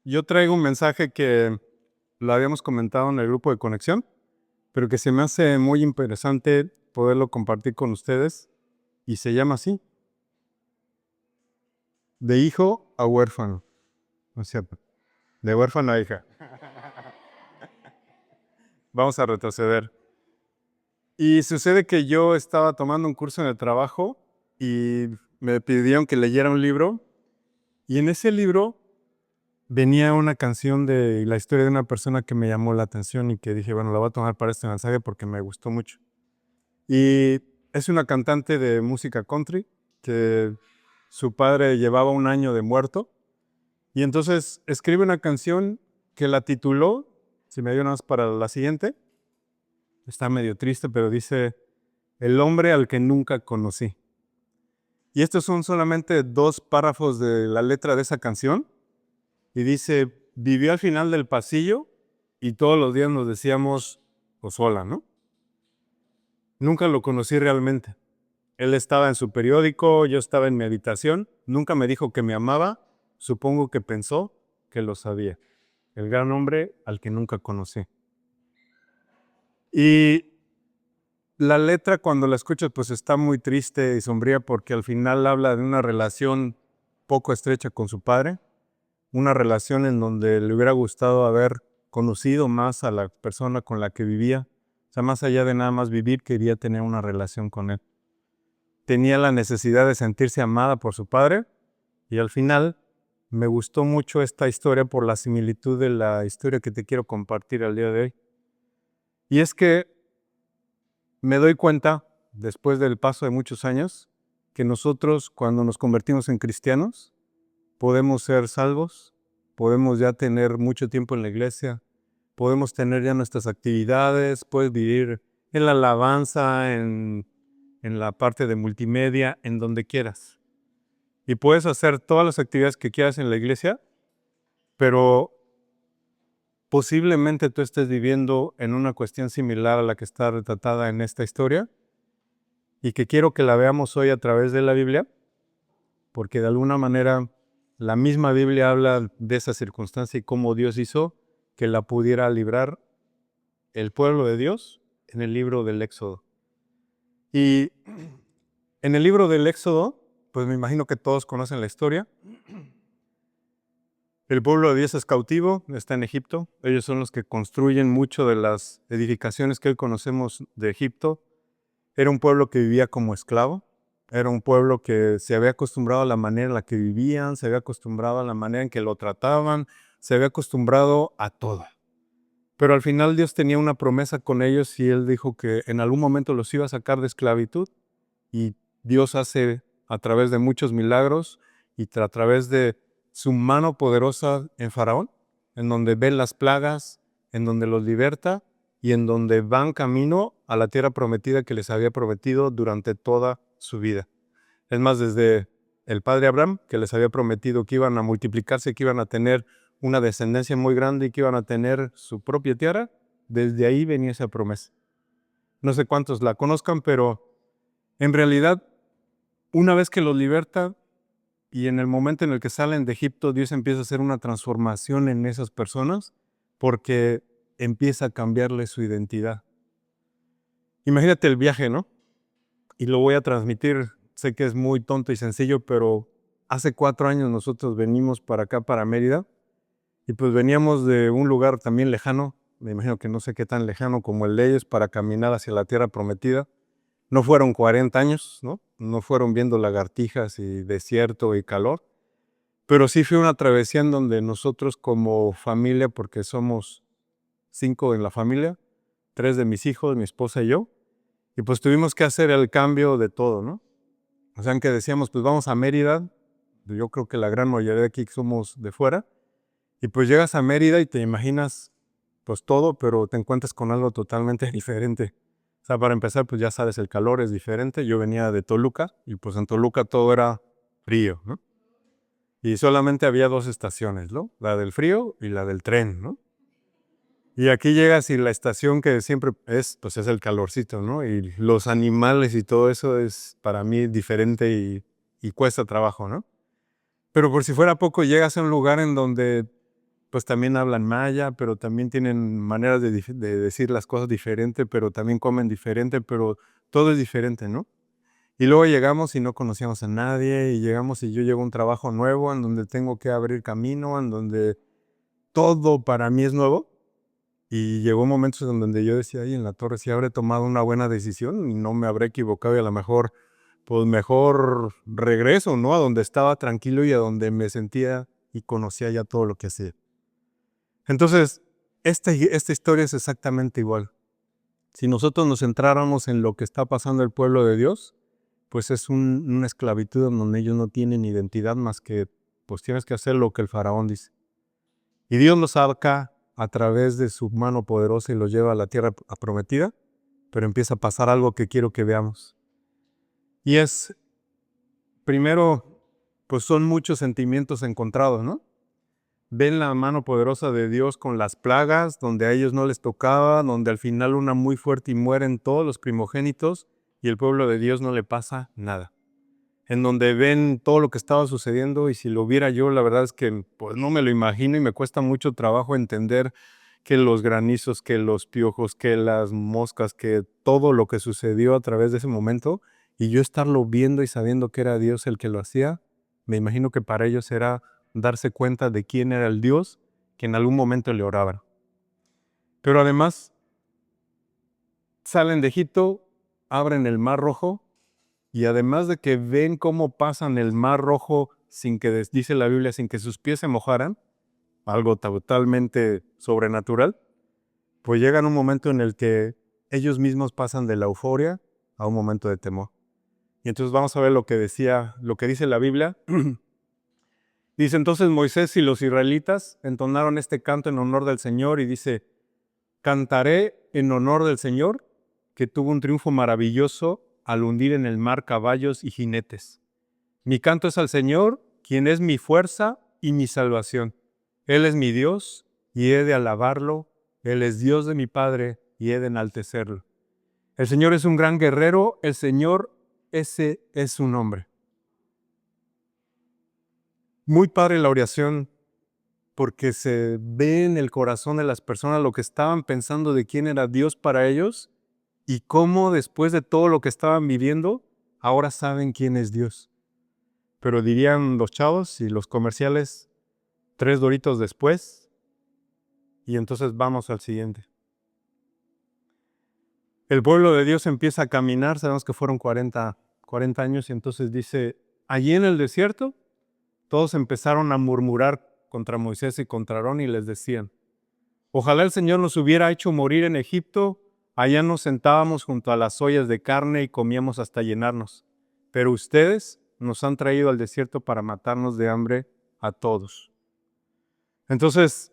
Yo traigo un mensaje que lo habíamos comentado en el grupo de conexión, pero que se me hace muy interesante poderlo compartir con ustedes y se llama así, de hijo a huérfano, ¿no es cierto? De huérfano a hija. Vamos a retroceder. Y sucede que yo estaba tomando un curso en el trabajo y me pidieron que leyera un libro y en ese libro venía una canción de la historia de una persona que me llamó la atención y que dije, bueno, la voy a tomar para este mensaje porque me gustó mucho. Y es una cantante de música country que su padre llevaba un año de muerto y entonces escribe una canción que la tituló, si me dio nada más para la siguiente, está medio triste, pero dice, El hombre al que nunca conocí. Y estos son solamente 2 párrafos de la letra de esa canción y dice, vivió al final del pasillo y todos los días nos decíamos, pues hola, ¿no? Nunca lo conocí realmente. Él estaba en su periódico, yo estaba en mi habitación, nunca me dijo que me amaba, supongo que pensó que lo sabía. El gran hombre al que nunca conocí. Y la letra cuando la escuchas pues está muy triste y sombría porque al final habla de una relación poco estrecha con su padre, una relación en donde le hubiera gustado haber conocido más a la persona con la que vivía. O sea, más allá de nada más vivir, quería tener una relación con él. Tenía la necesidad de sentirse amada por su padre y al final me gustó mucho esta historia por la similitud de la historia que te quiero compartir al día de hoy. Y es que me doy cuenta, después del paso de muchos años, que nosotros cuando nos convertimos en cristianos, podemos ser salvos, podemos ya tener mucho tiempo en la iglesia, podemos tener ya nuestras actividades, puedes vivir en la alabanza, en la parte de multimedia, en donde quieras. Y puedes hacer todas las actividades que quieras en la iglesia, pero posiblemente tú estés viviendo en una cuestión similar a la que está retratada en esta historia y que quiero que la veamos hoy a través de la Biblia, porque de alguna manera la misma Biblia habla de esa circunstancia y cómo Dios hizo que la pudiera librar el pueblo de Dios en el libro del Éxodo. Y en el libro del Éxodo, pues me imagino que todos conocen la historia. El pueblo de Dios es cautivo, está en Egipto. Ellos son los que construyen mucho de las edificaciones que hoy conocemos de Egipto. Era un pueblo que vivía como esclavo. Era un pueblo que se había acostumbrado a la manera en la que vivían, se había acostumbrado a la manera en que lo trataban, se había acostumbrado a todo. Pero al final Dios tenía una promesa con ellos y Él dijo que en algún momento los iba a sacar de esclavitud. Y Dios hace a través de muchos milagros y a través de su mano poderosa en Faraón, en donde ven las plagas, en donde los liberta y en donde van camino a la tierra prometida que les había prometido durante toda su vida. Es más, desde el padre Abraham, que les había prometido que iban a multiplicarse, que iban a tener una descendencia muy grande y que iban a tener su propia tierra, desde ahí venía esa promesa. No sé cuántos la conozcan, pero en realidad, una vez que los liberta y en el momento en el que salen de Egipto, Dios empieza a hacer una transformación en esas personas porque empieza a cambiarle su identidad. Imagínate el viaje, ¿no? Y lo voy a transmitir, sé que es muy tonto y sencillo, pero hace 4 años nosotros venimos para acá, para Mérida, y pues veníamos de un lugar también lejano, me imagino que no sé qué tan lejano como el de ellos, para caminar hacia la tierra prometida. No fueron 40 años, ¿no? No fueron viendo lagartijas y desierto y calor, pero sí fue una travesía en donde nosotros como familia, porque somos 5 en la familia, 3 de mis hijos, mi esposa y yo, y pues tuvimos que hacer el cambio de todo, ¿no? O sea, que decíamos, pues vamos a Mérida, yo creo que la gran mayoría de aquí somos de fuera, y pues llegas a Mérida y te imaginas pues todo, pero te encuentras con algo totalmente diferente. O sea, para empezar, pues ya sabes, el calor es diferente. Yo venía de Toluca y pues en Toluca todo era frío, ¿no? Y solamente había 2 estaciones, ¿no? La del frío y la del tren, ¿no? Y aquí llegas y la estación que siempre es, pues es el calorcito, ¿no? Y los animales y todo eso es para mí diferente y cuesta trabajo, ¿no? Pero por si fuera poco, llegas a un lugar en donde pues también hablan maya, pero también tienen maneras de decir las cosas diferente, pero también comen diferente, pero todo es diferente, ¿no? Y luego llegamos y no conocíamos a nadie, y llegamos y yo llego a un trabajo nuevo en donde tengo que abrir camino, en donde todo para mí es nuevo. Y llegó momentos en donde yo decía, ay, en la torre, si habré tomado una buena decisión y no me habré equivocado y a lo mejor, pues mejor regreso, ¿no? A donde estaba tranquilo y a donde me sentía y conocía ya todo lo que hacía. Entonces, esta historia es exactamente igual. Si nosotros nos centráramos en lo que está pasando el pueblo de Dios, pues es una esclavitud en donde ellos no tienen identidad más que, pues tienes que hacer lo que el faraón dice. Y Dios los saca a través de su mano poderosa y los lleva a la tierra prometida, pero empieza a pasar algo que quiero que veamos. Y es, primero, pues son muchos sentimientos encontrados, ¿no? Ven la mano poderosa de Dios con las plagas, donde a ellos no les tocaba, donde al final una muy fuerte y mueren todos los primogénitos y el pueblo de Dios no le pasa nada. En donde ven todo lo que estaba sucediendo y si lo viera yo, la verdad es que pues no me lo imagino y me cuesta mucho trabajo entender que los granizos, que los piojos, que las moscas, que todo lo que sucedió a través de ese momento y yo estarlo viendo y sabiendo que era Dios el que lo hacía, me imagino que para ellos era darse cuenta de quién era el Dios que en algún momento le oraban. Pero además, salen de Egipto, abren el Mar Rojo y además de que ven cómo pasan el Mar Rojo sin que, dice la Biblia, sin que sus pies se mojaran, algo totalmente sobrenatural, pues llegan un momento en el que ellos mismos pasan de la euforia a un momento de temor. Y entonces vamos a ver lo que dice la Biblia. Dice entonces Moisés y los israelitas entonaron este canto en honor del Señor y dice, cantaré en honor del Señor que tuvo un triunfo maravilloso al hundir en el mar caballos y jinetes. Mi canto es al Señor, quien es mi fuerza y mi salvación. Él es mi Dios y he de alabarlo. Él es Dios de mi Padre y he de enaltecerlo. El Señor es un gran guerrero, el Señor, ese es su nombre. Muy padre la oración porque se ve en el corazón de las personas lo que estaban pensando de quién era Dios para ellos y cómo después de todo lo que estaban viviendo, ahora saben quién es Dios. Pero dirían los chavos y los comerciales, 3 doritos después, y entonces vamos al siguiente. El pueblo de Dios empieza a caminar, sabemos que fueron 40 años, y entonces dice, allí en el desierto, todos empezaron a murmurar contra Moisés y contra Aarón y les decían, ojalá el Señor nos hubiera hecho morir en Egipto, allá nos sentábamos junto a las ollas de carne y comíamos hasta llenarnos. Pero ustedes nos han traído al desierto para matarnos de hambre a todos. Entonces,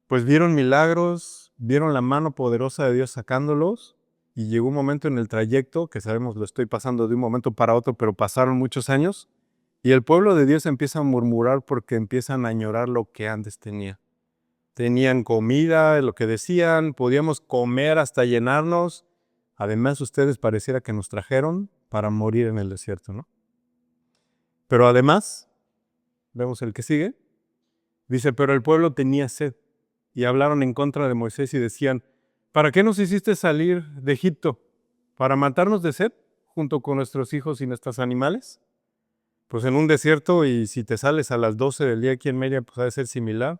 pues vieron milagros, vieron la mano poderosa de Dios sacándolos y llegó un momento en el trayecto, que sabemos lo estoy pasando de un momento para otro, pero pasaron muchos años, y el pueblo de Dios empieza a murmurar porque empiezan a añorar lo que antes tenía. Tenían comida, lo que decían, podíamos comer hasta llenarnos. Además, ustedes pareciera que nos trajeron para morir en el desierto, ¿no? Pero además, vemos el que sigue, dice, pero el pueblo tenía sed y hablaron en contra de Moisés y decían, ¿para qué nos hiciste salir de Egipto? ¿Para matarnos de sed junto con nuestros hijos y nuestros animales? Pues en un desierto y si te sales a las 12 del día aquí en Mérida, pues ha de ser similar.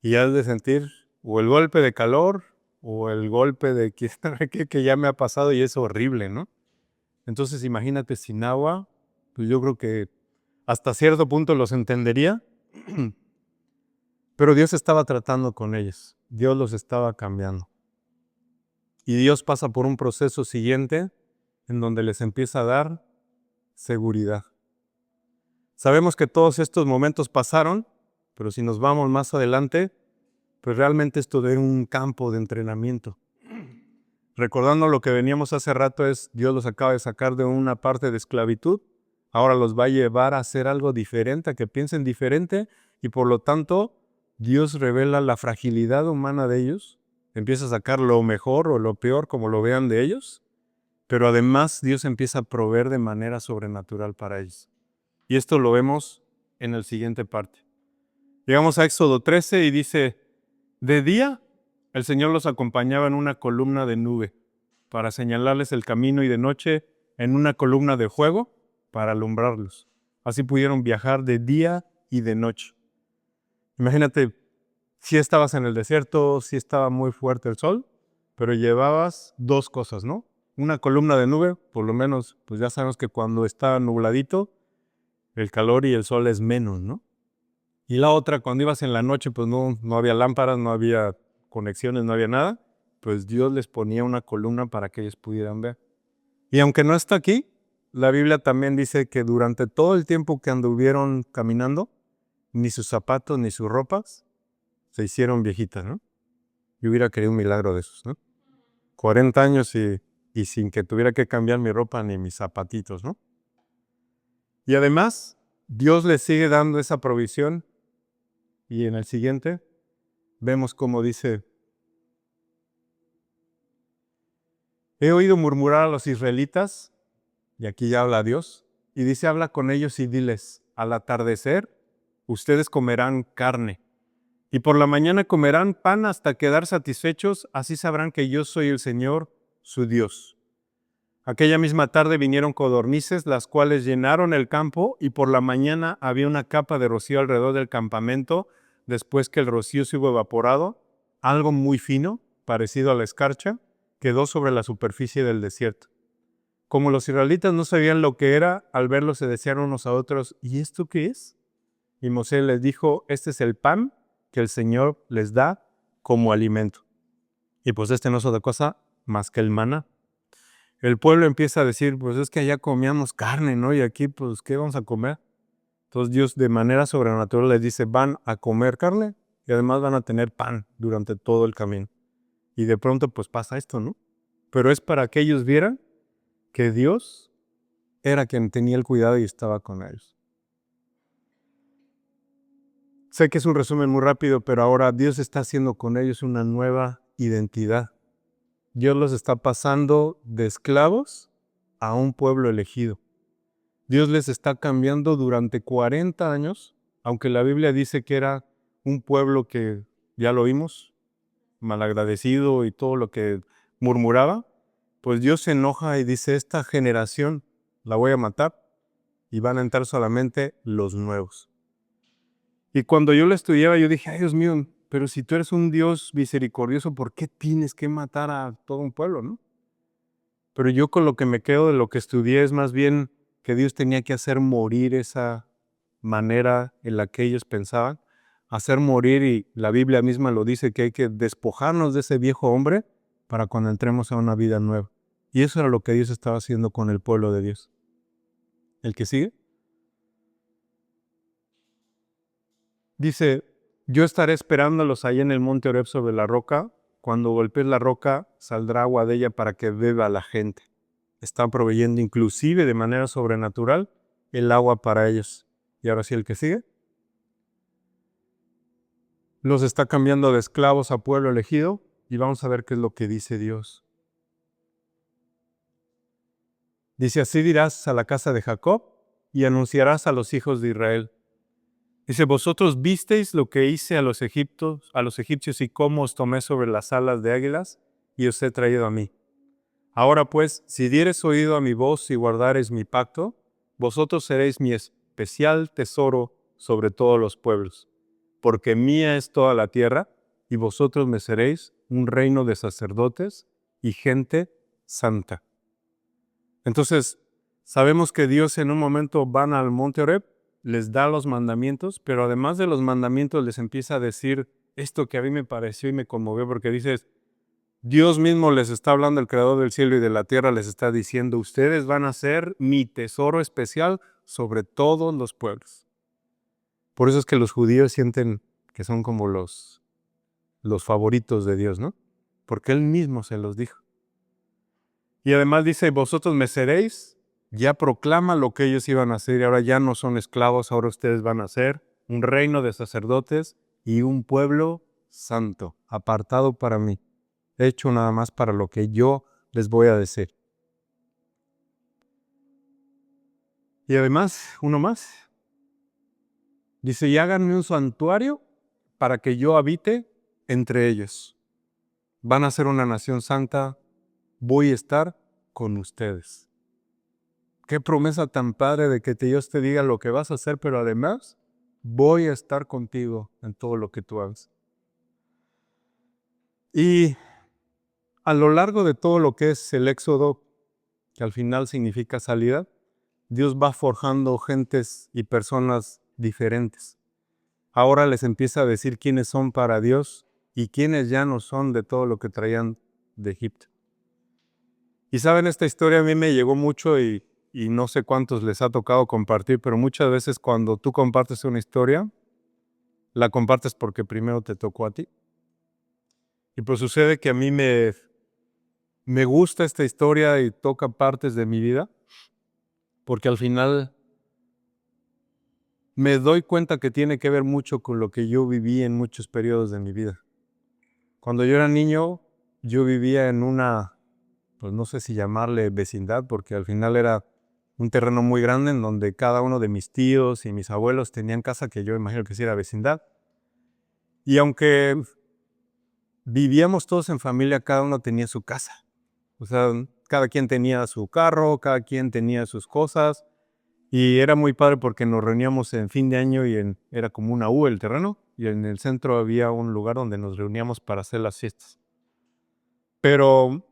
Y has de sentir o el golpe de calor o el golpe de que ya me ha pasado y es horrible, ¿no? Entonces imagínate sin agua, pues yo creo que hasta cierto punto los entendería, pero Dios estaba tratando con ellos, Dios los estaba cambiando. Y Dios pasa por un proceso siguiente en donde les empieza a dar seguridad. Sabemos que todos estos momentos pasaron, pero si nos vamos más adelante, pues realmente esto era un campo de entrenamiento. Recordando lo que veníamos hace rato es, Dios los acaba de sacar de una parte de esclavitud, ahora los va a llevar a hacer algo diferente, a que piensen diferente, y por lo tanto, Dios revela la fragilidad humana de ellos, empieza a sacar lo mejor o lo peor como lo vean de ellos, pero además Dios empieza a proveer de manera sobrenatural para ellos. Y esto lo vemos en la siguiente parte. Llegamos a Éxodo 13 y dice, de día el Señor los acompañaba en una columna de nube para señalarles el camino y de noche en una columna de fuego para alumbrarlos. Así pudieron viajar de día y de noche. Imagínate, si estabas en el desierto, si estaba muy fuerte el sol, pero llevabas dos cosas, ¿no? Una columna de nube, por lo menos, pues ya sabemos que cuando está nubladito, el calor y el sol es menos, ¿no? Y la otra, cuando ibas en la noche, pues no había lámparas, no había conexiones, no había nada, pues Dios les ponía una columna para que ellos pudieran ver. Y aunque no está aquí, la Biblia también dice que durante todo el tiempo que anduvieron caminando, ni sus zapatos ni sus ropas se hicieron viejitas, ¿no? Yo hubiera querido un milagro de esos, ¿no? 40 años y sin que tuviera que cambiar mi ropa ni mis zapatitos, ¿no? Y además, Dios les sigue dando esa provisión. Y en el siguiente, vemos cómo dice, he oído murmurar a los israelitas, y aquí ya habla Dios, y dice, habla con ellos y diles, al atardecer, ustedes comerán carne, y por la mañana comerán pan hasta quedar satisfechos, así sabrán que yo soy el Señor, su Dios. Aquella misma tarde vinieron codornices, las cuales llenaron el campo, y por la mañana había una capa de rocío alrededor del campamento, después que el rocío se hubo evaporado, algo muy fino, parecido a la escarcha, quedó sobre la superficie del desierto. Como los israelitas no sabían lo que era, al verlo se decían unos a otros, ¿y esto qué es? Y Moisés les dijo, este es el pan que el Señor les da como alimento. Y pues este no es otra cosa más que el maná. El pueblo empieza a decir, pues es que allá comíamos carne, ¿no? Y aquí, pues, ¿qué vamos a comer? Entonces Dios de manera sobrenatural les dice, van a comer carne y además van a tener pan durante todo el camino. Y de pronto, pues pasa esto, ¿no? Pero es para que ellos vieran que Dios era quien tenía el cuidado y estaba con ellos. Sé que es un resumen muy rápido, pero ahora Dios está haciendo con ellos una nueva identidad. Dios los está pasando de esclavos a un pueblo elegido. Dios les está cambiando durante 40 años, aunque la Biblia dice que era un pueblo que, ya lo oímos, malagradecido y todo lo que murmuraba, pues Dios se enoja y dice, esta generación la voy a matar y van a entrar solamente los nuevos. Y cuando yo lo estudiaba, yo dije, ay Dios mío, pero si tú eres un Dios misericordioso, ¿por qué tienes que matar a todo un pueblo, no? Pero yo con lo que me quedo de lo que estudié es más bien que Dios tenía que hacer morir esa manera en la que ellos pensaban, hacer morir, y la Biblia misma lo dice, que hay que despojarnos de ese viejo hombre para cuando entremos a una vida nueva. Y eso era lo que Dios estaba haciendo con el pueblo de Dios. ¿El que sigue? Dice, yo estaré esperándolos ahí en el monte Horeb sobre la roca. Cuando golpees la roca, saldrá agua de ella para que beba la gente. Está proveyendo inclusive de manera sobrenatural el agua para ellos. Y ahora sí, el que sigue. Los está cambiando de esclavos a pueblo elegido. Y vamos a ver qué es lo que dice Dios. Dice, así dirás a la casa de Jacob y anunciarás a los hijos de Israel. Dice, vosotros visteis lo que hice a los egipcios y cómo os tomé sobre las alas de águilas y os he traído a mí. Ahora pues, si diereis oído a mi voz y guardareis mi pacto, vosotros seréis mi especial tesoro sobre todos los pueblos, porque mía es toda la tierra y vosotros me seréis un reino de sacerdotes y gente santa. Entonces, sabemos que Dios en un momento van al monte Horeb, les da los mandamientos, pero además de los mandamientos les empieza a decir esto que a mí me pareció y me conmovió, porque dices, Dios mismo les está hablando, el creador del cielo y de la tierra, les está diciendo, ustedes van a ser mi tesoro especial sobre todos los pueblos. Por eso es que los judíos sienten que son como los favoritos de Dios, ¿no? Porque Él mismo se los dijo. Y además dice, vosotros me seréis, ya proclama lo que ellos iban a hacer y ahora ya no son esclavos, ahora ustedes van a ser un reino de sacerdotes y un pueblo santo, apartado para mí, hecho nada más para lo que yo les voy a decir. Y además, uno más, Dice, y háganme un santuario para que yo habite entre ellos. Van a ser una nación santa, voy a estar con ustedes. Qué promesa tan padre de que Dios te diga lo que vas a hacer, pero además voy a estar contigo en todo lo que tú hagas. Y a lo largo de todo lo que es el Éxodo, que al final significa salida, Dios va forjando gentes y personas diferentes. Ahora les empieza a decir quiénes son para Dios y quiénes ya no son de todo lo que traían de Egipto. Y saben, esta historia a mí me llegó mucho y no sé cuántos les ha tocado compartir, pero muchas veces cuando tú compartes una historia, la compartes porque primero te tocó a ti. Y pues sucede que a mí me gusta esta historia y toca partes de mi vida, porque al final me doy cuenta que tiene que ver mucho con lo que yo viví en muchos periodos de mi vida. Cuando yo era niño, yo vivía en una, pues no sé si llamarle vecindad, porque al final era un terreno muy grande en donde cada uno de mis tíos y mis abuelos tenían casa, que yo imagino que sí era vecindad. Y aunque vivíamos todos en familia, cada uno tenía su casa. O sea, cada quien tenía su carro, cada quien tenía sus cosas. Y era muy padre porque nos reuníamos en fin de año y era como una U el terreno. Y en el centro había un lugar donde nos reuníamos para hacer las fiestas. Pero,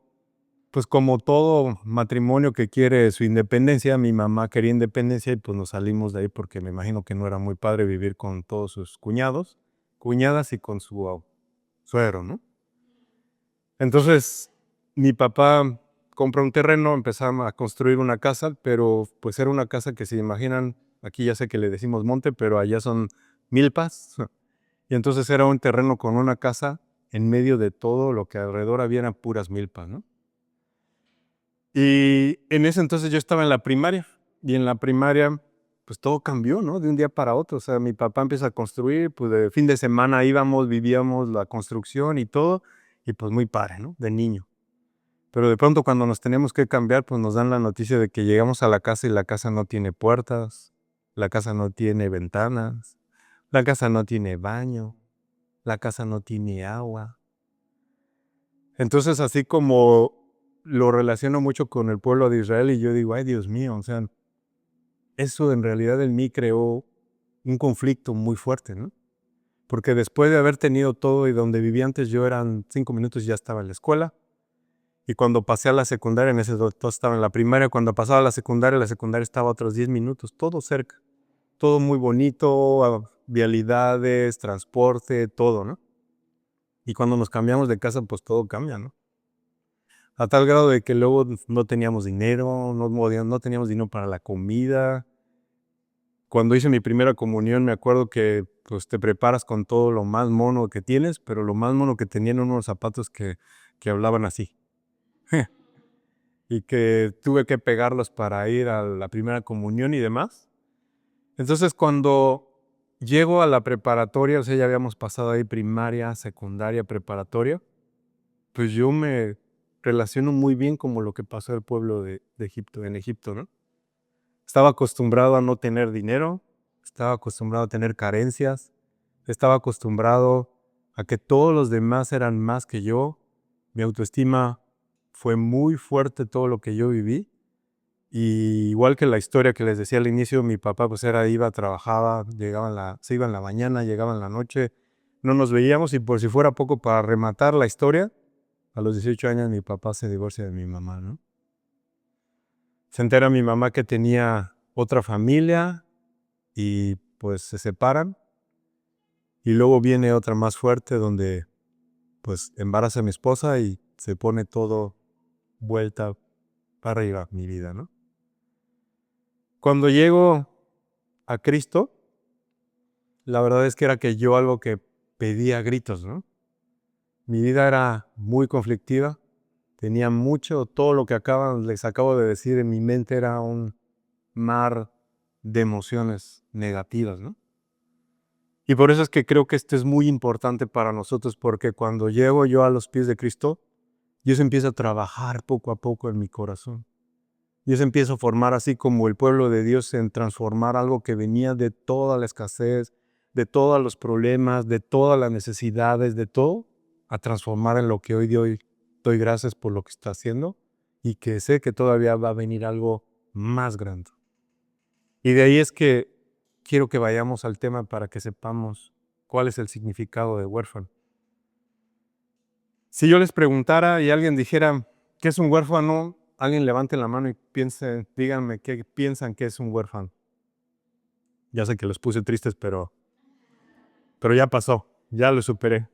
pues como todo matrimonio que quiere su independencia, mi mamá quería independencia y pues nos salimos de ahí porque me imagino que no era muy padre vivir con todos sus cuñados, cuñadas y con su suegro, ¿no? Entonces, mi papá compra un terreno, empezamos a construir una casa, pero pues era una casa que se imaginan, aquí ya sé que le decimos monte, pero allá son milpas. Y entonces era un terreno con una casa en medio de todo lo que alrededor había eran puras milpas, ¿no? Y en ese entonces yo estaba en la primaria, y en la primaria pues todo cambió, ¿no? De un día para otro. O sea, mi papá empieza a construir, pues de fin de semana íbamos, vivíamos la construcción y todo, y pues muy padre, ¿no? De niño. Pero de pronto cuando nos tenemos que cambiar, pues nos dan la noticia de que llegamos a la casa y la casa no tiene puertas, la casa no tiene ventanas, la casa no tiene baño, la casa no tiene agua. Entonces, así como lo relaciono mucho con el pueblo de Israel y yo digo, ay Dios mío, o sea, eso en realidad en mí creó un conflicto muy fuerte, ¿no? Porque después de haber tenido todo y donde vivía antes yo eran 5 minutos y ya estaba en la escuela. Y cuando pasé a la secundaria, en ese entonces estaba en la primaria, cuando pasaba a la secundaria estaba a otros 10 minutos, todo cerca. Todo muy bonito, vialidades, transporte, todo, ¿no? Y cuando nos cambiamos de casa, pues todo cambia, ¿no? A tal grado de que luego no teníamos dinero, no teníamos dinero para la comida. Cuando hice mi primera comunión, me acuerdo que pues te preparas con todo lo más mono que tienes, pero lo más mono que tenían unos zapatos que hablaban así. Y que tuve que pegarlos para ir a la primera comunión y demás. Entonces, cuando llego a la preparatoria, o sea, ya habíamos pasado ahí primaria, secundaria, preparatoria, pues yo me relaciono muy bien como lo que pasó al pueblo de Egipto, en Egipto, ¿no? Estaba acostumbrado a no tener dinero, estaba acostumbrado a tener carencias, estaba acostumbrado a que todos los demás eran más que yo. Mi autoestima fue muy fuerte todo lo que yo viví. Y igual que la historia que les decía al inicio, mi papá pues iba, trabajaba, se iba en la mañana, llegaba en la noche, no nos veíamos y por si fuera poco para rematar la historia, a los 18 años mi papá se divorcia de mi mamá, ¿no? Se entera mi mamá que tenía otra familia y pues se separan y luego viene otra más fuerte donde pues embaraza a mi esposa y se pone todo vuelta para arriba mi vida, ¿no? Cuando llego a Cristo, la verdad es que era que yo algo que pedía a gritos, ¿no? Mi vida era muy conflictiva, tenía mucho, todo lo que les acabo de decir en mi mente era un mar de emociones negativas, ¿no? Y por eso es que creo que esto es muy importante para nosotros, porque cuando llego yo a los pies de Cristo, Dios empieza a trabajar poco a poco en mi corazón. Dios empieza a formar así como el pueblo de Dios en transformar algo que venía de toda la escasez, de todos los problemas, de todas las necesidades, de todo, a transformar en lo que hoy doy gracias por lo que está haciendo y que sé que todavía va a venir algo más grande. Y de ahí es que quiero que vayamos al tema para que sepamos cuál es el significado de huérfano. Si yo les preguntara y alguien dijera, ¿qué es un huérfano? Alguien levante la mano y díganme qué piensan que es un huérfano. Ya sé que los puse tristes, pero ya pasó, ya lo superé.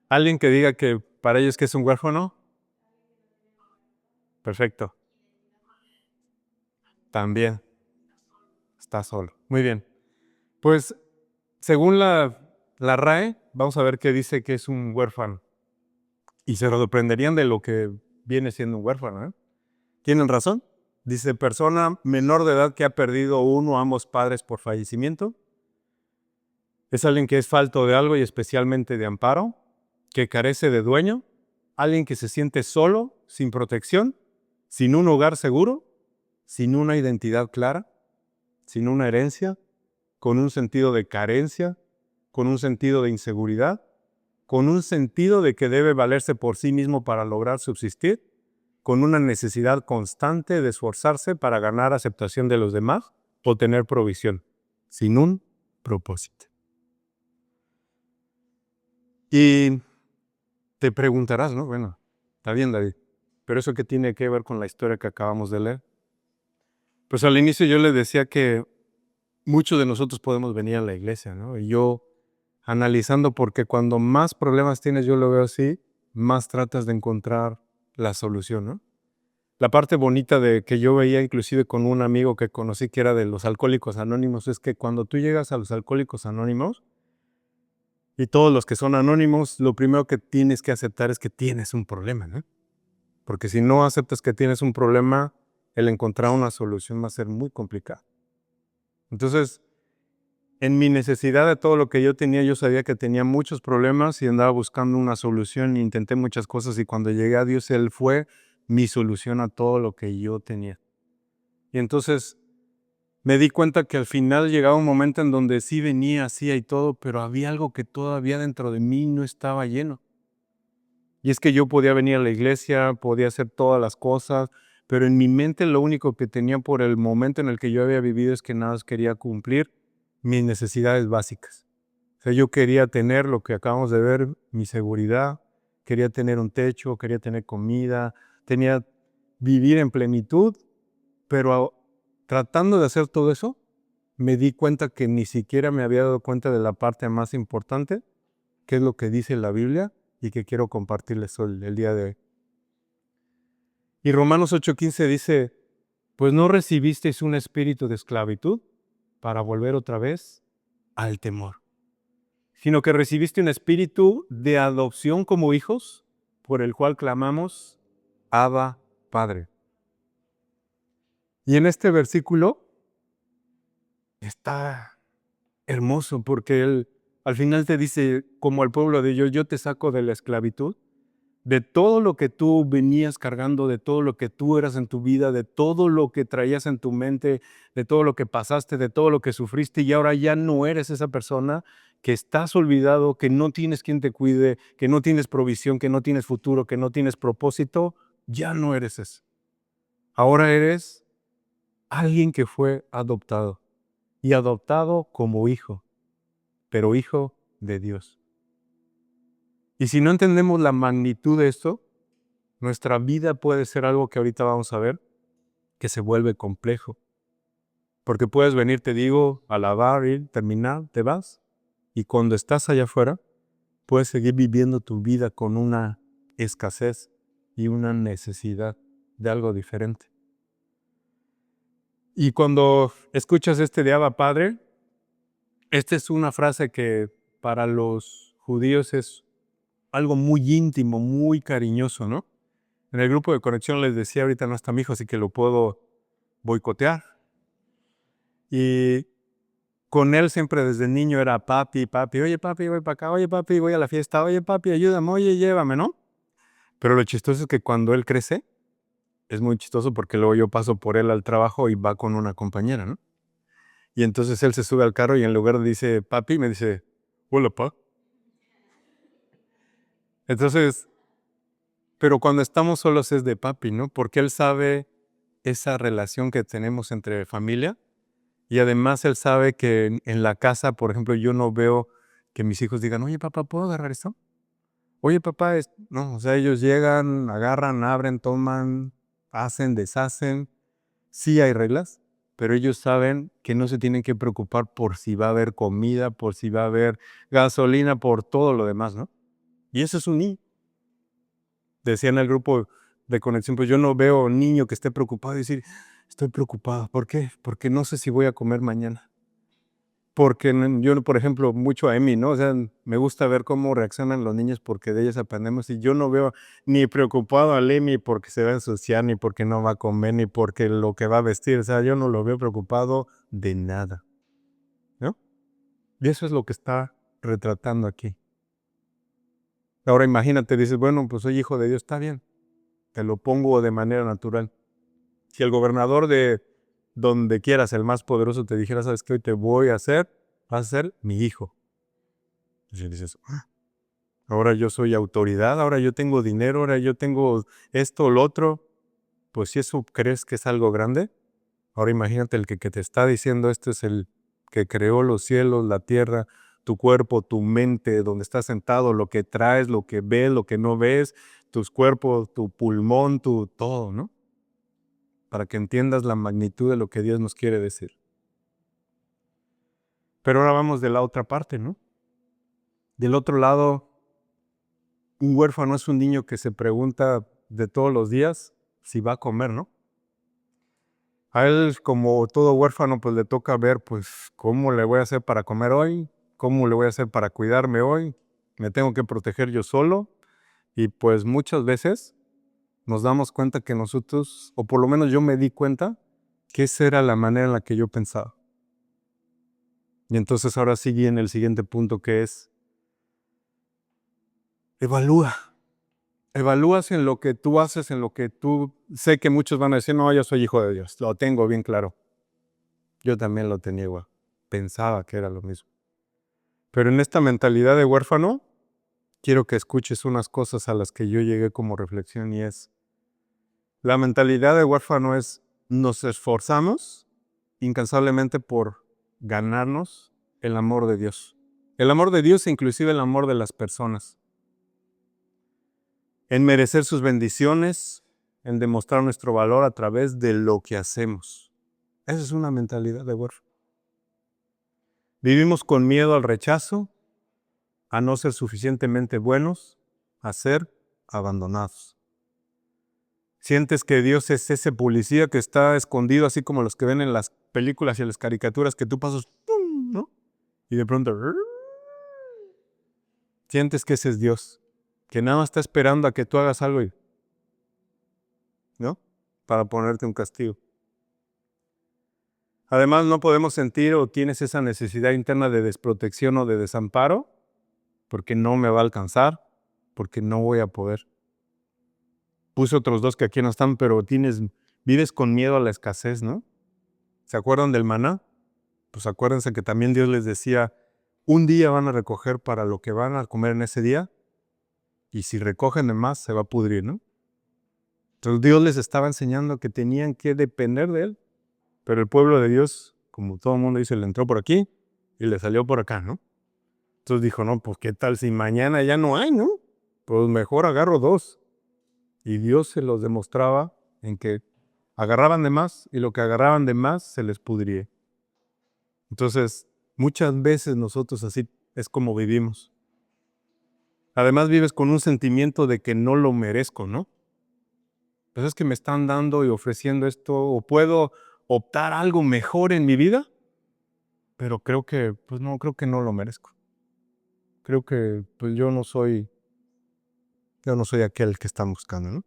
¿Alguien que diga que para ellos qué es un huérfano? Perfecto. También está solo. Muy bien. Pues según la RAE, vamos a ver qué dice que es un huérfano. Y se sorprenderían de lo que viene siendo un huérfano, ¿eh? ¿Tienen razón? Dice, persona menor de edad que ha perdido uno o ambos padres por fallecimiento. Es alguien que es falto de algo y especialmente de amparo, que carece de dueño, alguien que se siente solo, sin protección, sin un hogar seguro, sin una identidad clara, sin una herencia, con un sentido de carencia, con un sentido de inseguridad, con un sentido de que debe valerse por sí mismo para lograr subsistir, con una necesidad constante de esforzarse para ganar aceptación de los demás o tener provisión, sin un propósito. Y te preguntarás, ¿no? Bueno, está bien, David, pero ¿eso qué tiene que ver con la historia que acabamos de leer? Pues al inicio yo le decía que muchos de nosotros podemos venir a la iglesia, ¿no? Y yo analizando, porque cuando más problemas tienes, yo lo veo así, más tratas de encontrar la solución, ¿no? La parte bonita de que yo veía inclusive con un amigo que conocí que era de los Alcohólicos Anónimos, es que cuando tú llegas a los Alcohólicos Anónimos, y todos los que son anónimos, lo primero que tienes que aceptar es que tienes un problema, ¿no? Porque si no aceptas que tienes un problema, el encontrar una solución va a ser muy complicado. Entonces, en mi necesidad de todo lo que yo tenía, yo sabía que tenía muchos problemas y andaba buscando una solución, intenté muchas cosas y cuando llegué a Dios, Él fue mi solución a todo lo que yo tenía. Y entonces me di cuenta que al final llegaba un momento en donde sí venía, hacía y todo, pero había algo que todavía dentro de mí no estaba lleno. Y es que yo podía venir a la iglesia, podía hacer todas las cosas, pero en mi mente lo único que tenía por el momento en el que yo había vivido es que nada más quería cumplir mis necesidades básicas. O sea, yo quería tener lo que acabamos de ver, mi seguridad, quería tener un techo, quería tener comida, tenía vivir en plenitud, pero tratando de hacer todo eso, me di cuenta que ni siquiera me había dado cuenta de la parte más importante, que es lo que dice la Biblia y que quiero compartirles hoy, el día de hoy. Y Romanos 8:15 dice, pues no recibisteis un espíritu de esclavitud para volver otra vez al temor, sino que recibiste un espíritu de adopción como hijos, por el cual clamamos, Abba, Padre. Y en este versículo está hermoso porque él al final te dice, como al pueblo de Dios, yo te saco de la esclavitud, de todo lo que tú venías cargando, de todo lo que tú eras en tu vida, de todo lo que traías en tu mente, de todo lo que pasaste, de todo lo que sufriste y ahora ya no eres esa persona, que estás olvidado, que no tienes quien te cuide, que no tienes provisión, que no tienes futuro, que no tienes propósito, ya no eres eso. Ahora eres alguien que fue adoptado y adoptado como hijo, pero hijo de Dios. Y si no entendemos la magnitud de esto, nuestra vida puede ser algo que ahorita vamos a ver, que se vuelve complejo. Porque puedes venir, te digo, alabar, ir, terminar, te vas. Y cuando estás allá afuera, puedes seguir viviendo tu vida con una escasez y una necesidad de algo diferente. Y cuando escuchas este de Abba Padre, esta es una frase que para los judíos es algo muy íntimo, muy cariñoso, ¿no? En el grupo de conexión les decía, ahorita no está mi hijo, así que lo puedo boicotear. Y con él siempre desde niño era papi, papi, oye papi, voy para acá, oye papi, voy a la fiesta, oye papi, ayúdame, oye, llévame, ¿no? Pero lo chistoso es que cuando él crece, es muy chistoso porque luego yo paso por él al trabajo y va con una compañera, ¿no? Y entonces él se sube al carro y en lugar de dice papi, me dice, hola, pa. Entonces, pero cuando estamos solos es de papi, ¿no? Porque él sabe esa relación que tenemos entre familia y además él sabe que en la casa, por ejemplo, yo no veo que mis hijos digan, oye, papá, ¿puedo agarrar esto? Oye, papá, no, o sea, ellos llegan, agarran, abren, toman, hacen, deshacen. Sí hay reglas, pero ellos saben que no se tienen que preocupar por si va a haber comida, por si va a haber gasolina, por todo lo demás, ¿no? Y eso es un niño. Decía en el grupo de conexión, pues yo no veo niño que esté preocupado y decir, estoy preocupado. ¿Por qué? Porque no sé si voy a comer mañana. Porque yo, por ejemplo, mucho a Emi, ¿no? O sea, me gusta ver cómo reaccionan los niños porque de ellos aprendemos y yo no veo ni preocupado al Emi porque se va a ensuciar, ni porque no va a comer, ni porque lo que va a vestir. O sea, yo no lo veo preocupado de nada, ¿no? Y eso es lo que está retratando aquí. Ahora imagínate, dices, bueno, pues soy hijo de Dios, está bien, te lo pongo de manera natural. Si el gobernador de donde quieras, el más poderoso, te dijera, ¿sabes qué? Hoy te voy a hacer, vas a ser mi hijo. Y dices, ahora yo soy autoridad, ahora yo tengo dinero, ahora yo tengo esto o lo otro. Pues si eso crees que es algo grande, ahora imagínate el que te está diciendo esto es el que creó los cielos, la tierra, tu cuerpo, tu mente, donde estás sentado, lo que traes, lo que ves, lo que no ves, tus cuerpos, tu pulmón, tu todo, ¿no? Para que entiendas la magnitud de lo que Dios nos quiere decir. Pero ahora vamos de la otra parte, ¿no? Del otro lado, un huérfano es un niño que se pregunta de todos los días si va a comer, ¿no? A él, como todo huérfano, pues le toca ver, pues, cómo le voy a hacer para comer hoy, cómo le voy a hacer para cuidarme hoy, me tengo que proteger yo solo. Y pues muchas veces nos damos cuenta que nosotros, o por lo menos yo me di cuenta, que esa era la manera en la que yo pensaba. Y entonces ahora sigue en el siguiente punto que es, evalúa. Evalúas en lo que tú haces, en lo que tú, sé que muchos van a decir, no, yo soy hijo de Dios, lo tengo bien claro. Yo también lo tenía igual, pensaba que era lo mismo. Pero en esta mentalidad de huérfano, quiero que escuches unas cosas a las que yo llegué como reflexión y es, la mentalidad de huérfano es, nos esforzamos incansablemente por ganarnos el amor de Dios. El amor de Dios e inclusive el amor de las personas. En merecer sus bendiciones, en demostrar nuestro valor a través de lo que hacemos. Esa es una mentalidad de huérfano. Vivimos con miedo al rechazo, a no ser suficientemente buenos, a ser abandonados. Sientes que Dios es ese policía que está escondido, así como los que ven en las películas y en las caricaturas, que tú pasas, ¡pum!, ¿no? Y de pronto, sientes que ese es Dios, que nada más está esperando a que tú hagas algo, ¿no? Para ponerte un castigo. Además, no podemos sentir o tienes esa necesidad interna de desprotección o de desamparo, porque no me va a alcanzar, porque no voy a poder. Puse otros dos que aquí no están, pero vives con miedo a la escasez, ¿no? ¿Se acuerdan del maná? Pues acuérdense que también Dios les decía, un día van a recoger para lo que van a comer en ese día, y si recogen de más, se va a pudrir, ¿no? Entonces Dios les estaba enseñando que tenían que depender de Él, pero el pueblo de Dios, como todo el mundo dice, le entró por aquí y le salió por acá, ¿no? Entonces dijo, no, pues qué tal si mañana ya no hay, ¿no? Pues mejor agarro dos. Y Dios se los demostraba en que agarraban de más y lo que agarraban de más se les pudría. Entonces, muchas veces nosotros así es como vivimos. Además vives con un sentimiento de que no lo merezco, ¿no? Pues es que me están dando y ofreciendo esto, o puedo optar algo mejor en mi vida, pero creo que, pues no, creo que no lo merezco. Creo que, pues yo no soy aquel que están buscando, ¿no?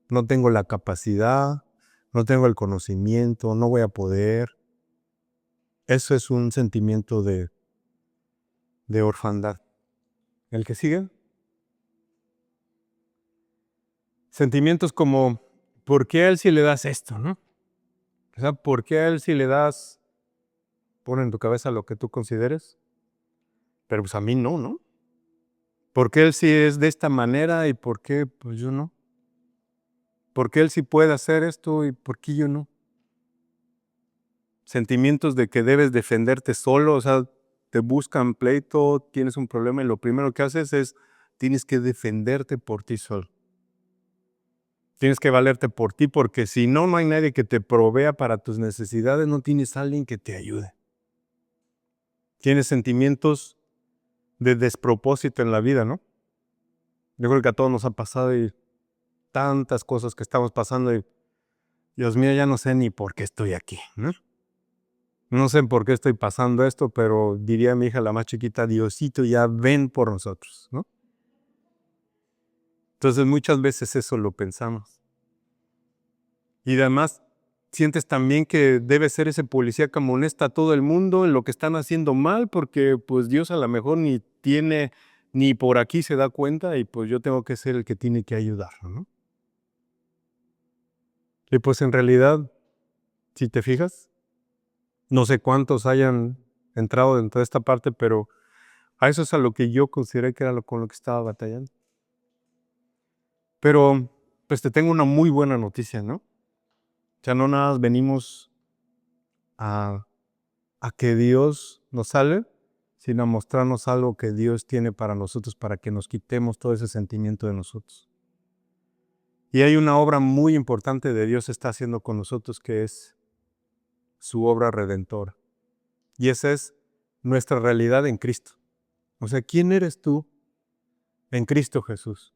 No tengo la capacidad, no tengo el conocimiento, no voy a poder. Eso es un sentimiento de orfandad. ¿El que sigue? Sentimientos como, ¿por qué a él sí le das esto, no? O sea, ¿por qué a él sí le das pone en tu cabeza lo que tú consideres, pero pues a mí no, ¿no? ¿Por qué él sí es de esta manera y por qué pues yo no? ¿Por qué él sí puede hacer esto y por qué yo no? Sentimientos de que debes defenderte solo, o sea, te buscan pleito, tienes un problema y lo primero que haces es, tienes que defenderte por ti solo. Tienes que valerte por ti porque si no, no hay nadie que te provea para tus necesidades, no tienes alguien que te ayude. Tienes sentimientos de despropósito en la vida, ¿no? Yo creo que a todos nos ha pasado y tantas cosas que estamos pasando y, Dios mío, ya no sé ni por qué estoy aquí, ¿no? No sé por qué estoy pasando esto, pero diría mi hija la más chiquita, Diosito, ya ven por nosotros, ¿no? Entonces muchas veces eso lo pensamos. Y además sientes también que debes ser ese policía que amonesta a todo el mundo en lo que están haciendo mal, porque pues Dios a lo mejor ni por aquí se da cuenta y pues yo tengo que ser el que tiene que ayudarlo, ¿no? Y pues en realidad, si te fijas, no sé cuántos hayan entrado dentro de esta parte, pero a eso es a lo que yo consideré que era con lo que estaba batallando. Pero pues te tengo una muy buena noticia, ¿no? O sea, no nada más venimos a, a que Dios nos salve, sino a mostrarnos algo que Dios tiene para nosotros, para que nos quitemos todo ese sentimiento de nosotros. Y hay una obra muy importante de Dios está haciendo con nosotros, que es su obra redentora. Y esa es nuestra realidad en Cristo. O sea, ¿quién eres tú en Cristo Jesús?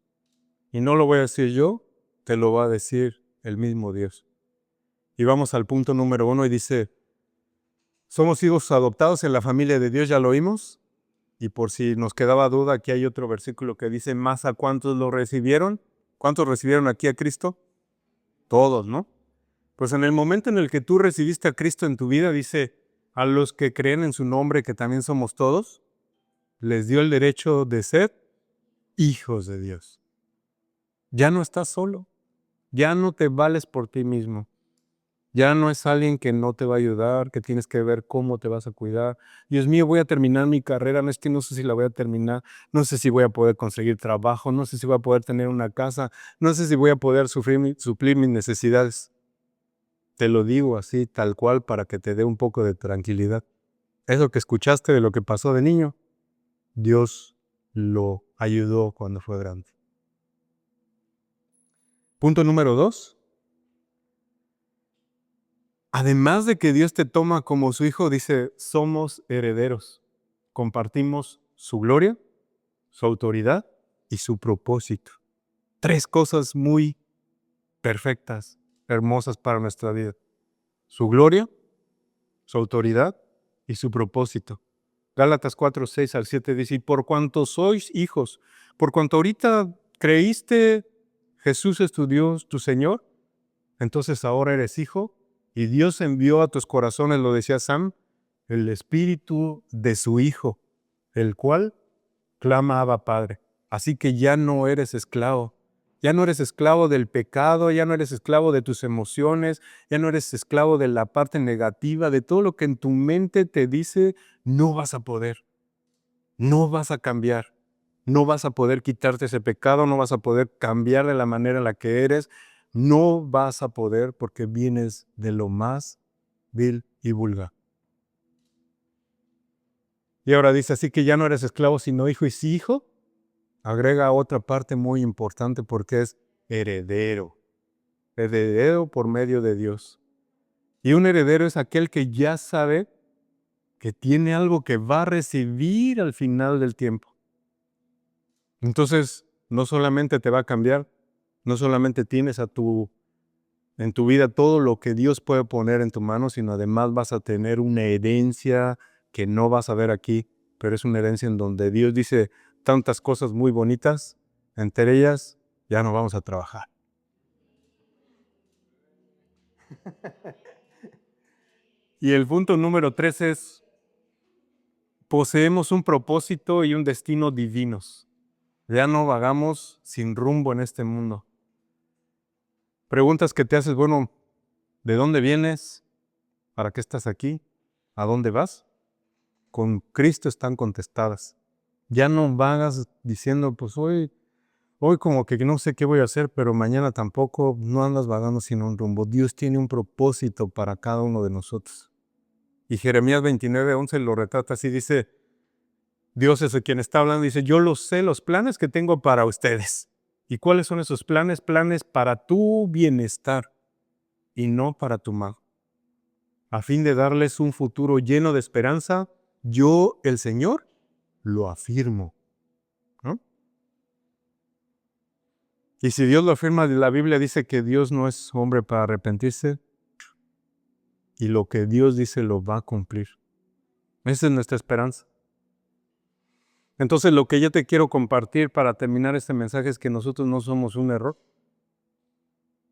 Y no lo voy a decir yo, te lo va a decir el mismo Dios. Y vamos al punto número 1 y dice, somos hijos adoptados en la familia de Dios, ya lo oímos. Y por si nos quedaba duda, aquí hay otro versículo que dice, ¿más a cuántos lo recibieron? ¿Cuántos recibieron aquí a Cristo? Todos, ¿no? Pues en el momento en el que tú recibiste a Cristo en tu vida, dice, a los que creen en su nombre, que también somos todos, les dio el derecho de ser hijos de Dios. Ya no estás solo, ya no te vales por ti mismo. Ya no es alguien que no te va a ayudar, que tienes que ver cómo te vas a cuidar. Dios mío, voy a terminar mi carrera, no es que no sé si la voy a terminar, no sé si voy a poder conseguir trabajo, no sé si voy a poder tener una casa, no sé si voy a poder suplir mis necesidades. Te lo digo así, tal cual, para que te dé un poco de tranquilidad. Eso que escuchaste de lo que pasó de niño, Dios lo ayudó cuando fue grande. Punto número 2. Además de que Dios te toma como su hijo, dice, somos herederos. Compartimos su gloria, su autoridad y su propósito. 3 cosas muy perfectas, hermosas para nuestra vida. Su gloria, su autoridad y su propósito. Gálatas 4, 6 al 7 dice, y por cuanto sois hijos, por cuanto ahorita creíste, Jesús es tu Dios, tu Señor, entonces ahora eres hijo, y Dios envió a tus corazones, lo decía Sam, el espíritu de su Hijo, el cual clama Abba Padre. Así que ya no eres esclavo. Ya no eres esclavo del pecado, ya no eres esclavo de tus emociones, ya no eres esclavo de la parte negativa, de todo lo que en tu mente te dice, no vas a poder, no vas a cambiar, no vas a poder quitarte ese pecado, no vas a poder cambiar de la manera en la que eres, no vas a poder porque vienes de lo más vil y vulgar. Y ahora dice, así que ya no eres esclavo sino hijo, y si hijo, agrega otra parte muy importante porque es heredero. Heredero por medio de Dios. Y un heredero es aquel que ya sabe que tiene algo que va a recibir al final del tiempo. Entonces, no solamente te va a cambiar, no solamente tienes en tu vida todo lo que Dios puede poner en tu mano, sino además vas a tener una herencia que no vas a ver aquí, pero es una herencia en donde Dios dice tantas cosas muy bonitas, entre ellas, ya no vamos a trabajar. Y el punto número 3 es, poseemos un propósito y un destino divinos. Ya no vagamos sin rumbo en este mundo. Preguntas que te haces, bueno, ¿de dónde vienes? ¿Para qué estás aquí? ¿A dónde vas? Con Cristo están contestadas. Ya no vagas diciendo, pues hoy como que no sé qué voy a hacer, pero mañana tampoco. No andas vagando sin un rumbo. Dios tiene un propósito para cada uno de nosotros. Y Jeremías 29:11 lo retrata así, dice, Dios es el quien está hablando, dice, yo lo sé, los planes que tengo para ustedes. ¿Y cuáles son esos planes? Planes para tu bienestar y no para tu mal. A fin de darles un futuro lleno de esperanza, yo, el Señor, lo afirmo. ¿No? Y si Dios lo afirma, la Biblia dice que Dios no es hombre para arrepentirse, y lo que Dios dice lo va a cumplir. Esa es nuestra esperanza. Entonces, lo que yo te quiero compartir para terminar este mensaje es que nosotros no somos un error.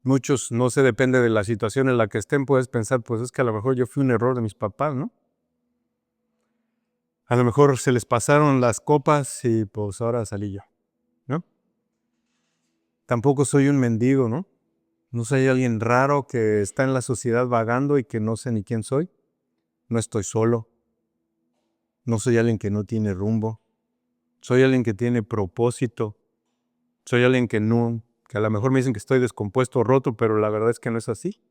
Muchos, no se depende de la situación en la que estén, puedes pensar, pues es que a lo mejor yo fui un error de mis papás, ¿no? A lo mejor se les pasaron las copas y pues ahora salí yo, ¿no? Tampoco soy un mendigo, ¿no? No soy alguien raro que está en la sociedad vagando y que no sé ni quién soy. No estoy solo. No soy alguien que no tiene rumbo. Soy alguien que tiene propósito. Soy alguien que a lo mejor me dicen que estoy descompuesto o roto, pero la verdad es que no es así.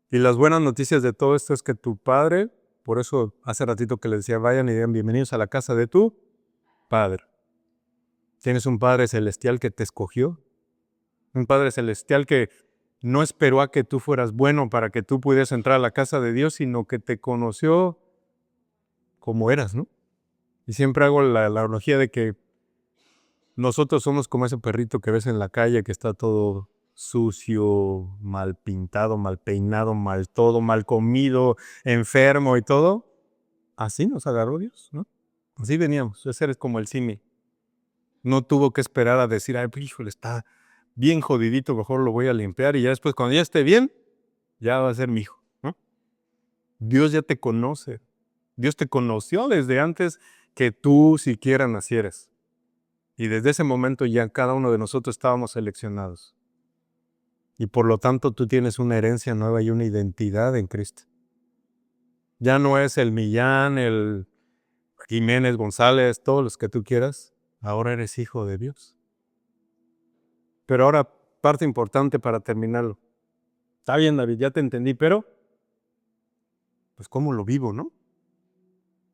Y las buenas noticias de todo esto es que tu Padre, por eso hace ratito que les decía, vayan y digan bienvenidos a la casa de tu Padre. Tienes un Padre celestial que te escogió, un Padre celestial que no esperó a que tú fueras bueno para que tú pudieras entrar a la casa de Dios, sino que te conoció como eras, ¿no? Y siempre hago la analogía de que nosotros somos como ese perrito que ves en la calle que está todo sucio, mal pintado, mal peinado, mal todo, mal comido, enfermo y todo. Así nos agarró Dios, ¿no? Así veníamos. Ese eres como el simi. No tuvo que esperar a decir, ay, híjole, está bien jodidito, mejor lo voy a limpiar y ya después, cuando ya esté bien, ya va a ser mi hijo, ¿no? Dios ya te conoce. Dios te conoció desde antes que tú siquiera nacieras. Y desde ese momento ya cada uno de nosotros estábamos seleccionados. Y por lo tanto tú tienes una herencia nueva y una identidad en Cristo. Ya no es el Millán, el Jiménez, González, todos los que tú quieras. Ahora eres hijo de Dios. Pero ahora, parte importante para terminarlo. Está bien, David, ya te entendí, pero pues cómo lo vivo, ¿no?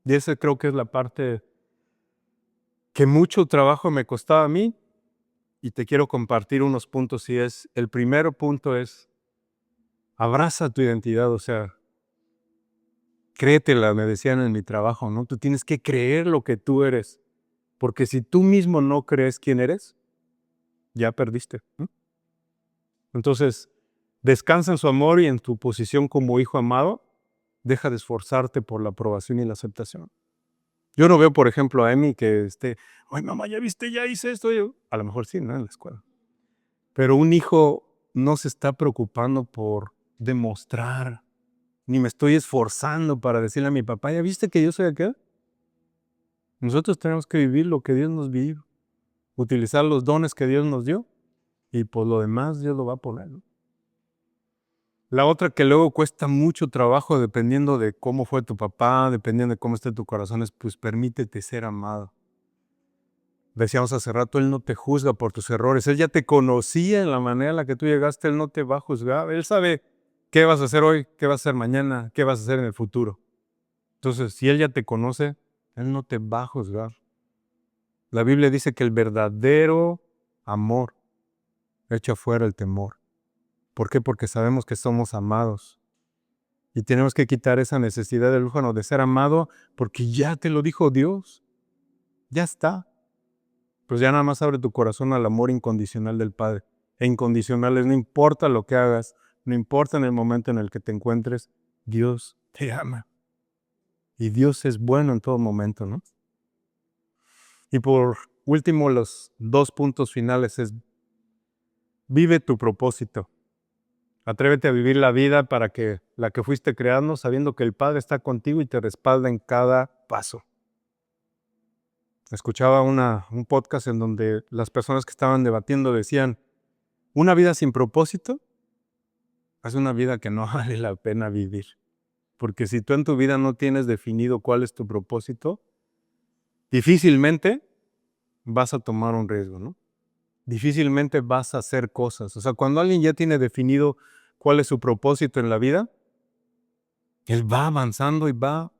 Y esa creo que es la parte que mucho trabajo me costaba a mí, y te quiero compartir unos puntos. Y el primer punto es, abraza tu identidad, o sea, créetela, me decían en mi trabajo, ¿no? Tú tienes que creer lo que tú eres, porque si tú mismo no crees quién eres, ya perdiste, ¿no? Entonces, descansa en su amor y en tu posición como hijo amado, deja de esforzarte por la aprobación y la aceptación. Yo no veo, por ejemplo, a Emi que ay mamá, ya viste, ya hice esto. A lo mejor sí, ¿no? En la escuela. Pero un hijo no se está preocupando por demostrar, ni me estoy esforzando para decirle a mi papá, ¿ya viste que yo soy acá? Nosotros tenemos que vivir lo que Dios nos vive, utilizar los dones que Dios nos dio, y por lo demás Dios lo va a poner, ¿no? La otra que luego cuesta mucho trabajo dependiendo de cómo fue tu papá, dependiendo de cómo esté tu corazón, es pues permítete ser amado. Decíamos hace rato, Él no te juzga por tus errores. Él ya te conocía en la manera en la que tú llegaste. Él no te va a juzgar. Él sabe qué vas a hacer hoy, qué vas a hacer mañana, qué vas a hacer en el futuro. Entonces, si Él ya te conoce, Él no te va a juzgar. La Biblia dice que el verdadero amor echa fuera el temor. ¿Por qué? Porque sabemos que somos amados. Y tenemos que quitar esa necesidad del lujo de ser amado, porque ya te lo dijo Dios. Ya está. Pues ya nada más abre tu corazón al amor incondicional del Padre. E incondicional es, no importa lo que hagas, no importa en el momento en el que te encuentres, Dios te ama. Y Dios es bueno en todo momento, ¿no? Y por último, los 2 puntos finales es, vive tu propósito. Atrévete a vivir la vida para que la que fuiste creando, sabiendo que el Padre está contigo y te respalda en cada paso. Escuchaba un podcast en donde las personas que estaban debatiendo decían, una vida sin propósito es una vida que no vale la pena vivir, porque si tú en tu vida no tienes definido cuál es tu propósito, difícilmente vas a tomar un riesgo, ¿no? Difícilmente vas a hacer cosas. O sea, cuando alguien ya tiene definido cuál es su propósito en la vida, él va avanzando y va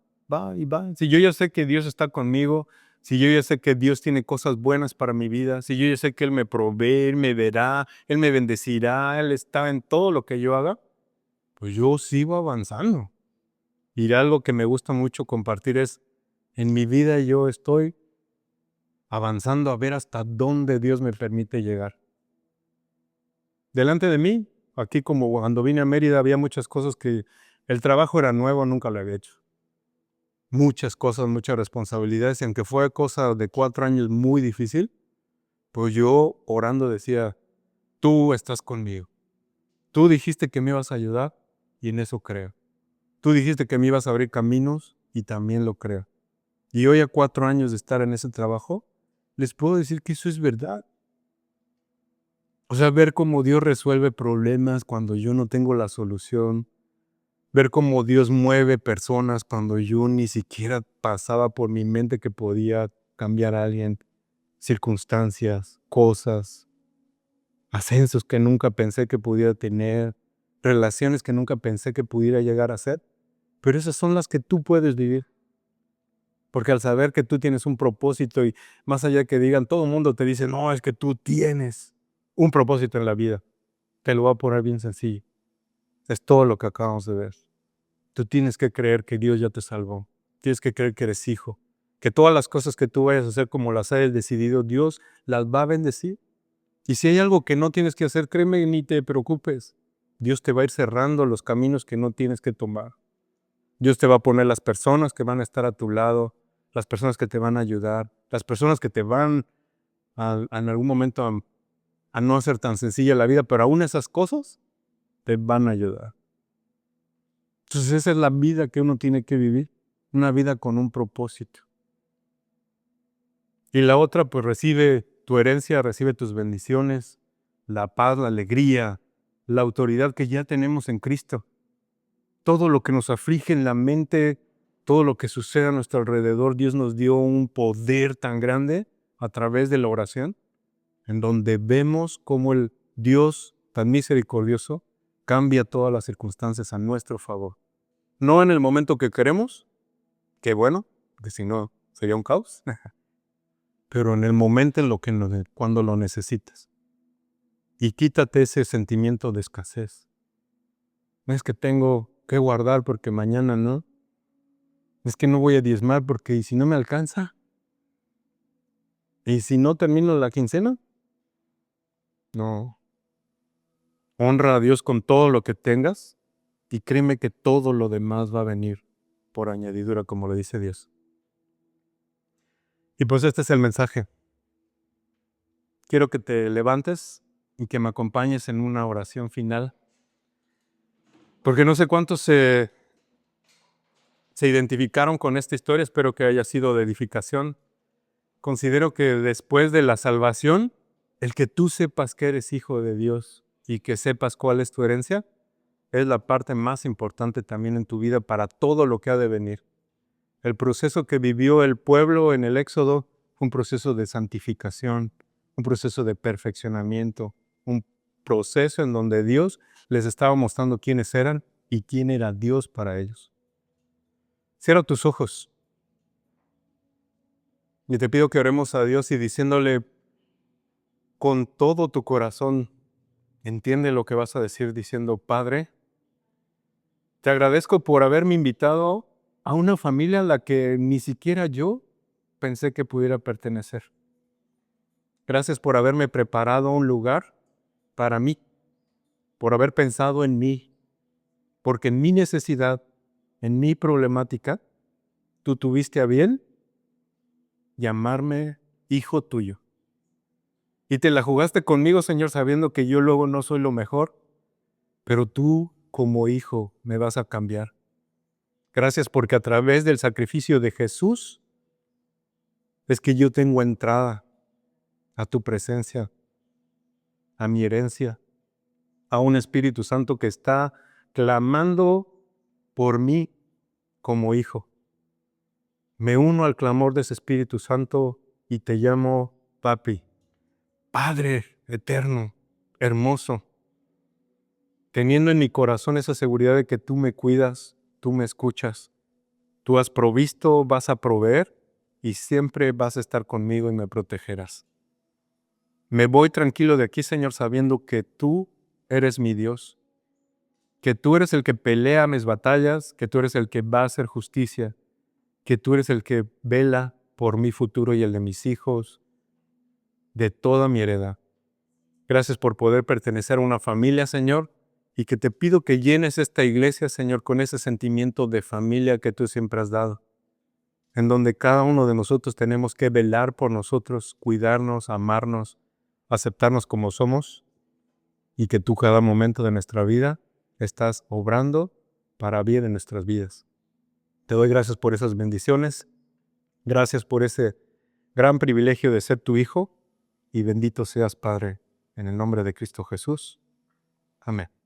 y va. Si yo ya sé que Dios está conmigo, si yo ya sé que Dios tiene cosas buenas para mi vida, si yo ya sé que Él me provee, Él me verá, Él me bendecirá, Él está en todo lo que yo haga, pues yo sigo avanzando. Y algo que me gusta mucho compartir es, en mi vida yo estoy avanzando a ver hasta dónde Dios me permite llegar. Delante de mí, aquí como cuando vine a Mérida, había muchas cosas que el trabajo era nuevo, nunca lo había hecho. Muchas cosas, muchas responsabilidades, y aunque fue cosa de 4 años muy difícil, pues yo orando decía, tú estás conmigo. Tú dijiste que me ibas a ayudar y en eso creo. Tú dijiste que me ibas a abrir caminos y también lo creo. Y hoy a 4 años de estar en ese trabajo, les puedo decir que eso es verdad. O sea, ver cómo Dios resuelve problemas cuando yo no tengo la solución. Ver cómo Dios mueve personas cuando yo ni siquiera pasaba por mi mente que podía cambiar a alguien. Circunstancias, cosas, ascensos que nunca pensé que pudiera tener, relaciones que nunca pensé que pudiera llegar a ser. Pero esas son las que tú puedes vivir. Porque al saber que tú tienes un propósito y más allá que digan, todo el mundo te dice, no, es que tú tienes un propósito en la vida. Te lo voy a poner bien sencillo. Es todo lo que acabamos de ver. Tú tienes que creer que Dios ya te salvó. Tienes que creer que eres hijo. Que todas las cosas que tú vayas a hacer como las hayas decidido, Dios las va a bendecir. Y si hay algo que no tienes que hacer, créeme, ni te preocupes. Dios te va a ir cerrando los caminos que no tienes que tomar. Dios te va a poner las personas que van a estar a tu lado, las personas que te van a ayudar, las personas que te van en algún momento a no hacer tan sencilla la vida, pero aún esas cosas te van a ayudar. Entonces esa es la vida que uno tiene que vivir, una vida con un propósito. Y la otra, pues recibe tu herencia, recibe tus bendiciones, la paz, la alegría, la autoridad que ya tenemos en Cristo. Todo lo que nos aflige en la mente, todo lo que sucede a nuestro alrededor, Dios nos dio un poder tan grande a través de la oración, en donde vemos cómo el Dios tan misericordioso cambia todas las circunstancias a nuestro favor. No en el momento que queremos, que bueno, que si no sería un caos, pero en el momento en cuando lo necesitas. Y quítate ese sentimiento de escasez. No es que tengo que guardar porque mañana no. Es que no voy a diezmar porque ¿y si no me alcanza? ¿Y si no termino la quincena? No. Honra a Dios con todo lo que tengas y créeme que todo lo demás va a venir por añadidura, como le dice Dios. Y pues este es el mensaje. Quiero que te levantes y que me acompañes en una oración final. Porque no sé cuántos se identificaron con esta historia, espero que haya sido de edificación. Considero que después de la salvación, el que tú sepas que eres hijo de Dios y que sepas cuál es tu herencia, es la parte más importante también en tu vida para todo lo que ha de venir. El proceso que vivió el pueblo en el Éxodo fue un proceso de santificación, un proceso de perfeccionamiento, un proceso en donde Dios les estaba mostrando quiénes eran y quién era Dios para ellos. Cierra tus ojos y te pido que oremos a Dios y diciéndole con todo tu corazón, entiende lo que vas a decir diciendo, Padre, te agradezco por haberme invitado a una familia a la que ni siquiera yo pensé que pudiera pertenecer. Gracias por haberme preparado un lugar para mí, por haber pensado en mí, porque en mi necesidad, en mi problemática, tú tuviste a bien llamarme hijo tuyo. Y te la jugaste conmigo, Señor, sabiendo que yo luego no soy lo mejor, pero tú como hijo me vas a cambiar. Gracias porque a través del sacrificio de Jesús es que yo tengo entrada a tu presencia, a mi herencia, a un Espíritu Santo que está clamando por mí como hijo. Me uno al clamor de ese Espíritu Santo y te llamo Papi, Padre eterno, hermoso, teniendo en mi corazón esa seguridad de que tú me cuidas, tú me escuchas, tú has provisto, vas a proveer y siempre vas a estar conmigo y me protegerás. Me voy tranquilo de aquí, Señor, sabiendo que tú eres mi Dios, que tú eres el que pelea mis batallas, que tú eres el que va a hacer justicia, que tú eres el que vela por mi futuro y el de mis hijos, de toda mi heredad. Gracias por poder pertenecer a una familia, Señor, y que te pido que llenes esta iglesia, Señor, con ese sentimiento de familia que tú siempre has dado, en donde cada uno de nosotros tenemos que velar por nosotros, cuidarnos, amarnos, aceptarnos como somos, y que tú cada momento de nuestra vida estás obrando para bien en nuestras vidas. Te doy gracias por esas bendiciones, gracias por ese gran privilegio de ser tu hijo, y bendito seas, Padre, en el nombre de Cristo Jesús. Amén.